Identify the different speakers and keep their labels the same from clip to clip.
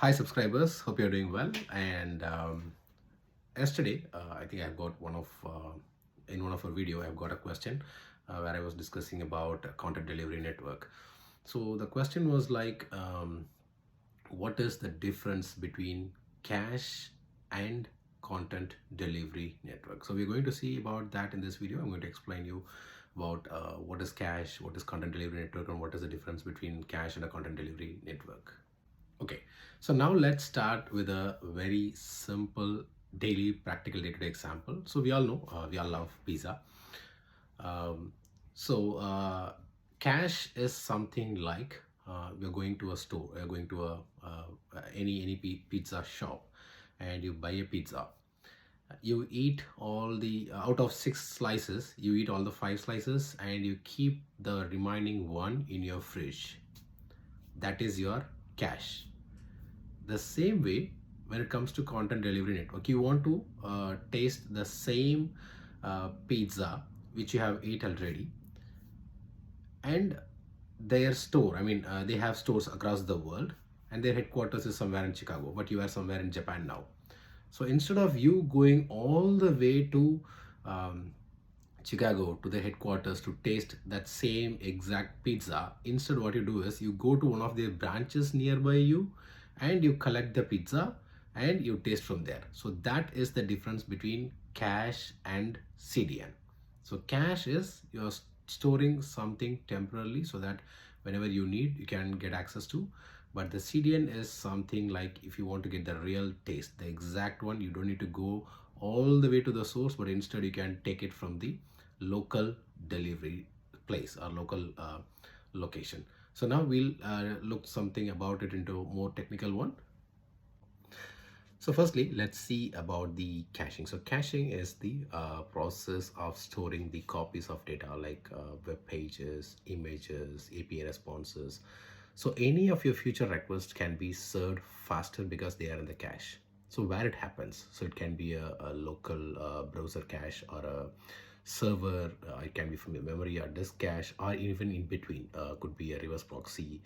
Speaker 1: Hi subscribers, hope you're doing well. And yesterday, I think I've got in one of our video, I've got a question where I was discussing about a content delivery network. So the question was like, what is the difference between cache and content delivery network? So we're going to see about that in this video. I'm going to explain you about what is cache, what is content delivery network, and what is the difference between cache and a content delivery network. Okay, so now let's start with a very simple daily practical day-to-day example. So we all know, we all love pizza. Um, so cash is something like you're going to a store, you're going to a any pizza shop, and you buy a pizza. You eat all the out of 6 slices, you eat all the 5 slices, and you keep the remaining one in your fridge. That is your cash. The same way, when it comes to content delivery network, you want to taste the same pizza which you have ate already, and their store, they have stores across the world, and their headquarters is somewhere in Chicago, but you are somewhere in Japan now. So instead of you going all the way to um, Chicago to the headquarters to taste that same exact pizza, instead what you do is you go to one of their branches nearby you, and you collect the pizza and you taste from there. So that is the difference between cache and CDN. So cache is you're storing something temporarily so that whenever you need you can get access to, but the CDN is something like if you want to get the real taste, the exact one, you don't need to go all the way to the source, but instead you can take it from the local delivery place or local location. So now we'll look something about it into more technical one. So firstly, let's see about the caching. So caching is the process of storing the copies of data like web pages, images, API responses. So any of your future requests can be served faster because they are in the cache. So where it happens, so it can be a local browser cache or a server, it can be from your memory or disk cache, or even in between, could be a reverse proxy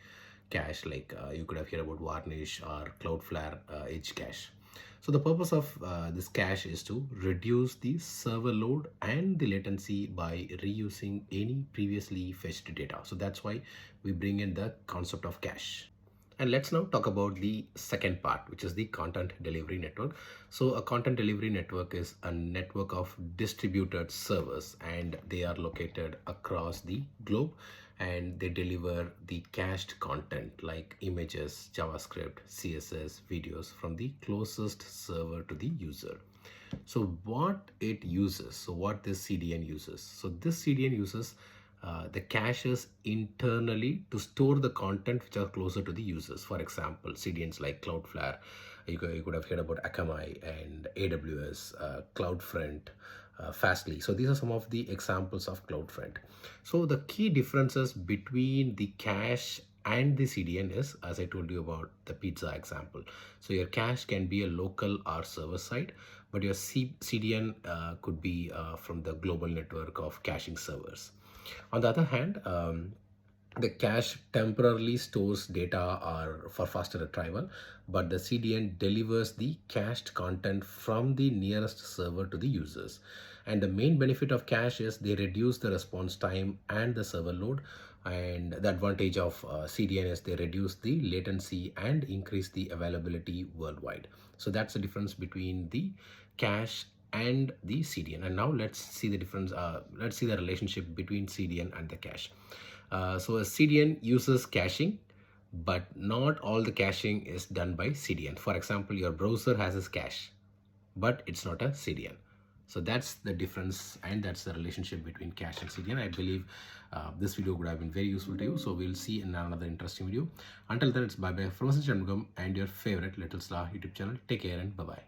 Speaker 1: cache like you could have heard about Varnish or Cloudflare edge cache. So the purpose of this cache is to reduce the server load and the latency by reusing any previously fetched data. So that's why we bring in the concept of cache. And let's now talk about the second part, which is the content delivery network. So a content delivery network is a network of distributed servers, and they are located across the globe, and they deliver the cached content like images, JavaScript, CSS, videos from the closest server to the user. So what it uses, so what this CDN uses, so this CDN uses the caches internally to store the content which are closer to the users. For example, CDNs like Cloudflare, you could have heard about Akamai and AWS, CloudFront, Fastly. So these are some of the examples of CloudFront. So the key differences between the cache and the CDN is, as I told you about the pizza example. So your cache can be a local or server side, but your CDN could be from the global network of caching servers. On the other hand, the cache temporarily stores data or for faster retrieval, but the CDN delivers the cached content from the nearest server to the users. And the main benefit of cache is they reduce the response time and the server load. And the advantage of CDN is they reduce the latency and increase the availability worldwide. So that's the difference between the cache and the CDN. And now let's see the difference. Let's see the relationship between CDN and the cache. So a CDN uses caching, but not all the caching is done by CDN. For example, your browser has its cache, but it's not a CDN. So that's the difference, and that's the relationship between cache and CDN. I believe this video would have been very useful to you. So we'll see in another interesting video. Until then, it's bye-bye from Sachin Shanmugam and your favorite Little Star YouTube channel. Take care and bye-bye.